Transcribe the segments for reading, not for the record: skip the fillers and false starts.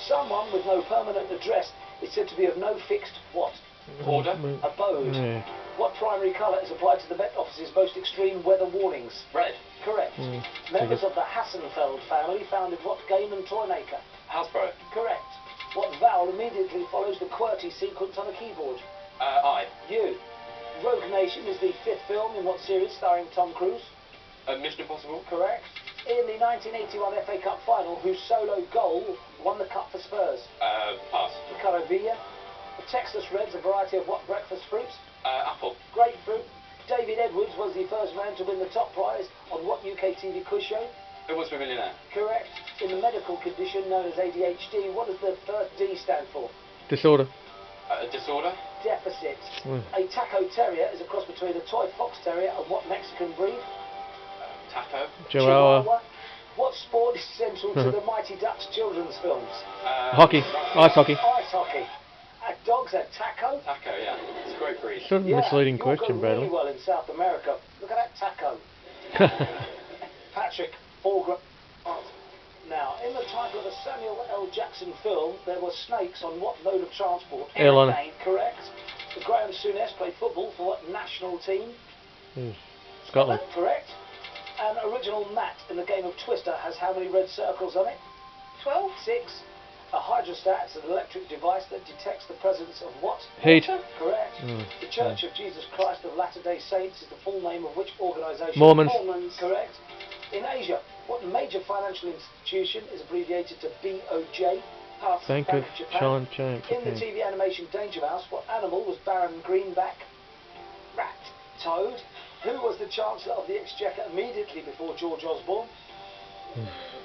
Someone with no permanent address is said to be of no fixed what? Order. Abode. Yeah. What primary colour is applied to the Met Office's most extreme weather warnings? Red. Correct. Members of the Hassenfeld family founded what game and toy maker? Hasbro. Correct. What vowel immediately follows the QWERTY sequence on a keyboard? I. U. Rogue Nation is the 5th film in what series starring Tom Cruise? Mission Impossible. Correct. In the 1981 FA Cup final, whose solo goal won the cup for Spurs? Pass. The colour Villa. The Texas Reds, a variety of what breakfast fruit? Apple. Grapefruit. David Edwards was the first man to win the top prize on what UK TV quiz show? Who wants to be a millionaire? Correct. In the medical condition known as ADHD, what does the first D stand for? Disorder. Disorder. Deficit. A taco terrier is a cross between a toy fox terrier and what Mexican breed? Taco. Chihuahua. What sport is central to the Mighty Ducks children's films? Hockey. Ice hockey. Ice hockey. A dog's a taco? Taco, yeah. It's a great breed. Sort of misleading you'll question, go Bradley. really well in South America. Look at that taco. Patrick Forgra. Now, in the title of a Samuel L. Jackson film, there were snakes on what mode of transport? Airliner. Aeroplane. Correct. Graham Souness played football for what national team? Scotland. Correct. An original mat in the game of Twister has how many red circles on it? 12. 6. A hydrostat is an electric device that detects the presence of what? Heat. Water. Correct. The Church of Jesus Christ of Latter-day Saints is the full name of which organisation? Mormons. Correct. In Asia, what major financial institution is abbreviated to BOJ? Pass. Bank of Japan. China. In the TV animation Danger Mouse, what animal was Baron Greenback? Rat. Toad. Who was the Chancellor of the Exchequer immediately before George Osborne?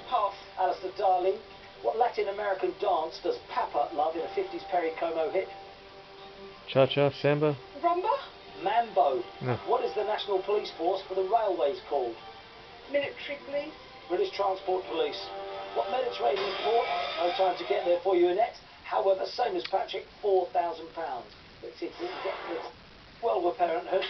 Pass. Alistair Darling. What Latin American dance does Papa love in a 50s Perry Como hit? Cha-cha, samba. Rumba. Mambo. No. What is the national police force for the railways called? Military police. British Transport Police. What Mediterranean port? No time to get there for you, Annette. However, same as Patrick, £4,000. Let's see if we can get this. Well, we're parenthood.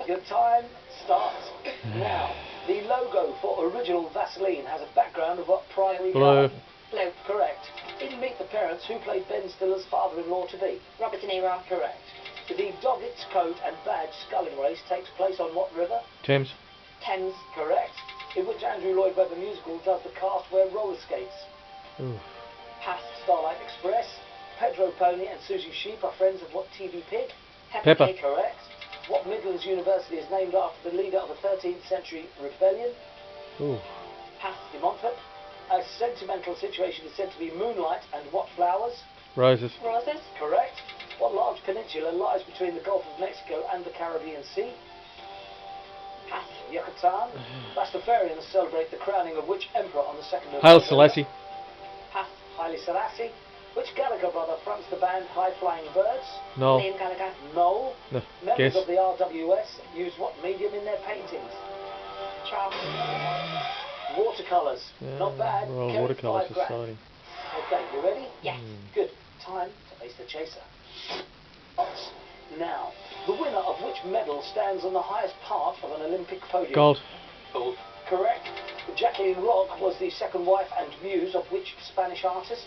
Your time starts now. The logo for original Vaseline has a background of what primary Blue. colour? Blue. Correct. In Meet the Parents, who played Ben Stiller's father-in-law to be? Robert De Niro. Correct. The Doggett's Coat and Badge sculling race takes place on what river? Thames. Thames. Correct. In which Andrew Lloyd Webber musical does the cast wear roller skates? Ooh. Pass. Starlight Express. Pedro Pony and Susie Sheep are friends of what TV pig? Pepper. Pig. Correct. What Midlands University is named after the leader of the 13th century rebellion? Ooh. Pass. De Montfort. A sentimental situation is said to be moonlight and what flowers? Roses. Roses. Correct. What large peninsula lies between the Gulf of Mexico and the Caribbean Sea? Pass. Yucatan. Rastafarians celebrate the crowning of which emperor on the 2nd of Haile November? Selassie. Pass. Haile Selassie. Which Gallagher brother fronts the band High Flying Birds? No. Liam Gallagher. Noel. No. Members Guess. of the RWS use what medium in their paintings? Charles. Watercolours. Not bad. Royal Carry Watercolour £5,000. Society. Okay, you ready? Yes. Good. Time to face the chaser. Now, the winner of which medal stands on the highest part of an Olympic podium? Gold. Gold. Correct. Jacqueline Rock was the second wife and muse of which Spanish artist?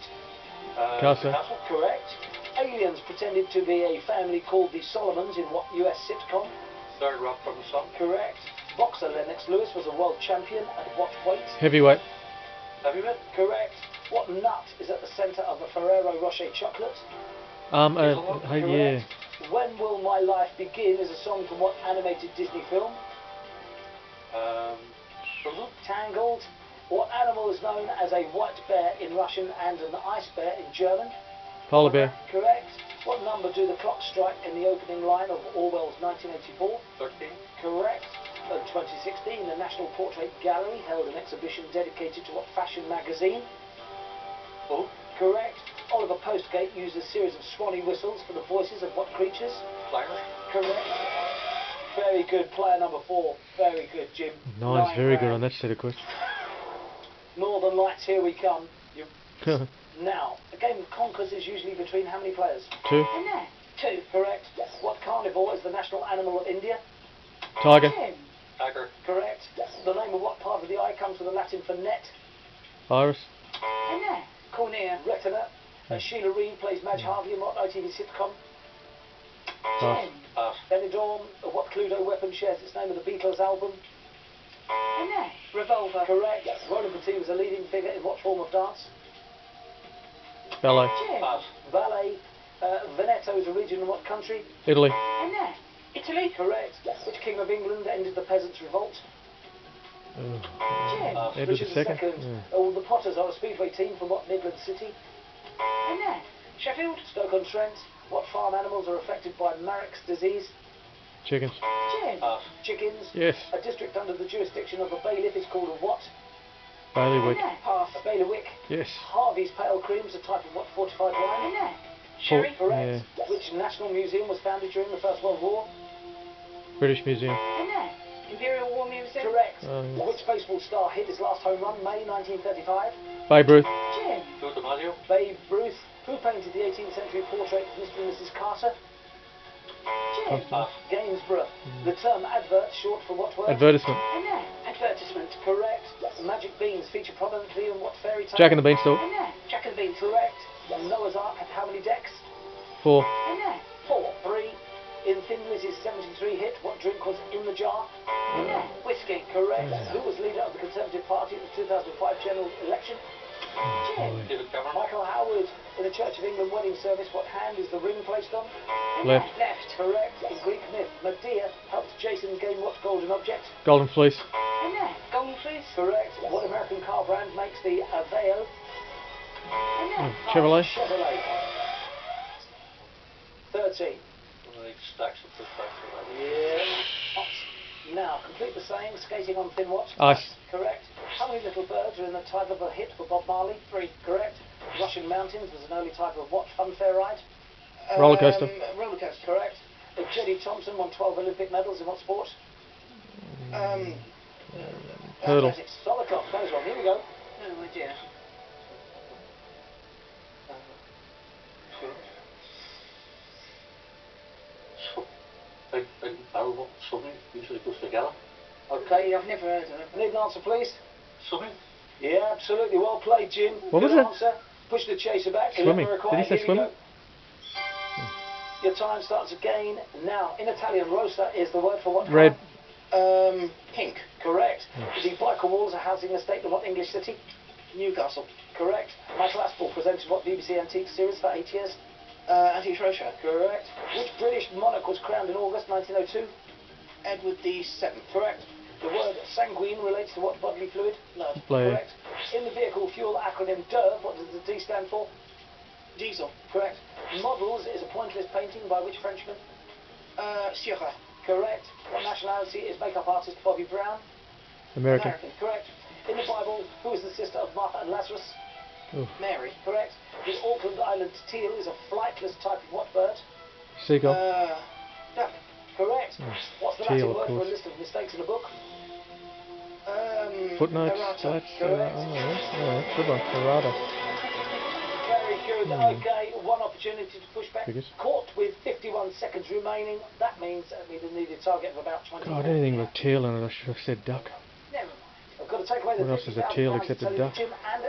Picasso. Correct. Aliens pretended to be a family called the Solomons in what US sitcom? Sorry, Rob from the song. Correct. Boxer Lennox Lewis was a world champion at what weight? Heavyweight. Have you met? Correct. What nut is at the centre of a Ferrero Rocher chocolate? Yeah. Correct. When Will My Life Begin is a song from what animated Disney film? Tangled. What animal is known as a white bear in Russian and an ice bear in German? Polar bear. Correct. What number do the clocks strike in the opening line of Orwell's 1984? 13. Correct. In 2016, the National Portrait Gallery held an exhibition dedicated to what fashion magazine? Oh. Correct. Oliver Postgate used a series of swanny whistles for the voices of what creatures? Flyers. Correct. Very good. Player number 4. Very good, Jim. Nice, very good grand. on that set of questions. Northern Lights, here we come. Now, a game of conkers is usually between how many players? 2. In there. 2. Correct. What carnivore is the national animal of India? Tiger. 10. Tiger. Correct. The name of what part of the eye comes from the Latin for net? Iris. In there. Cornea. Retina. Sheila Reid plays Madge Harvey in what ITV sitcom? Pass. Gem. Pass. Benidorm. What Cluedo weapon shares its name with the Beatles album? A net. Revolver. Correct. Roland Petit was a leading figure in what form of dance? Ballet. Gem. Pass. Ballet. Veneto is a region in what country? Italy. A net. Italy. Correct. Which king of England ended the peasants' revolt? Oh. Gem. Pass. Edward Richard II. II. Yeah. Oh, the Potters are a speedway team from what Midland city? A net. Sheffield. Stoke-on-Trent. What farm animals are affected by Marek's disease? Chickens. Gem. Pass. Chickens. Yes. A district under the jurisdiction of a bailiff is called a what? A Bailiwick. net. Pass. A bailiwick. Yes. Harvey's Pale Cream is a type of what fortified A wine? net. Sherry. Correct. Which national museum was founded during the First World War? British Museum. A net. Imperial War Museum. Correct. Yeah. Which baseball star hit his last home run, May 1935? Babe Ruth. Gem. Joe DiMaggio. Babe Ruth. Who painted the 18th century portrait of Mr. and Mrs. Carter? Gem. Pass. Gainsborough. The term advert, short for what word? Advertisement. A net. Advertisement. Correct. Magic beans feature prominently in what fairy tale? Jack and the Beanstalk. A net. Jack and the Beans. Correct. Noah's Ark had how many decks? 4. A net. 4. 3. In Thin Lizzy's 73 hit, what drink was in the jar? A net. Whiskey. Correct. Who was leader of the Conservative Party in the 2005 general election? Gem. David Cameron. Michael Howard. In the Church of England wedding service, what hand is the ring placed on? A Left. net. Left. Correct. In Greek myth, Medea helped Jason gain what golden object? Golden Fleece. A net. Golden Fleece. Correct. What American car brand makes the Aveo? A net. Chevrolet. Chevrolet. 13. One of these stacks of pushbacks. Yeah. Now, complete the saying, skating on thin what? Ice. Correct. How many little birds are in the title of a hit for Bob Marley? 3. Correct. Russian Mountains was an early type of what funfair ride? Roller coaster. Roller coaster. Correct. Jedi Thompson won 12 Olympic medals in what sport? Hurdle. Athletics. Solid clock. That is wrong. Here we go. Oh dear. Big barrel something usually goes together. Okay. I've never heard of it. Need an answer, please? Swimming. Yeah, absolutely. Well played, Jim. What Good was it? answer. Push the chaser back. Swimming. 11 required. Did he say Here we go. swimming? Your time starts again. Now, in Italian, rosa is the word for what? Red. Pink. Correct. The Biker Walls are housing estate in what English city? Newcastle. Correct. Michael Aspel presented what BBC Antique series for 8 years? Antique Roadshow. Correct. Which British monarch was crowned in August 1902? Edward VII. Correct. The word sanguine relates to what bodily fluid? Blood. Blood. Correct. In the vehicle fuel acronym DERV, what does the D stand for? Diesel. Correct. Models is a pointless painting by which Frenchman? Seurat. Correct. What nationality is makeup artist Bobby Brown? American. Correct. In the Bible, who is the sister of Martha and Lazarus? Oof. Mary. Correct. The Auckland Island teal is a flightless type of what bird? Seagull. Duck. Correct. What's the teal, Latin of word for a course. list of mistakes in a book? Footnotes. errata. That's, Correct. yeah, good one. Errata. Very good. Okay, one opportunity to push back. Figures. Caught with 51 seconds remaining. That means we need a target of about 20. God, anything with teal in it, I should have said duck. Never mind. I've got to take away the What else is a £50,000 teal to except a tell you duck? Jim and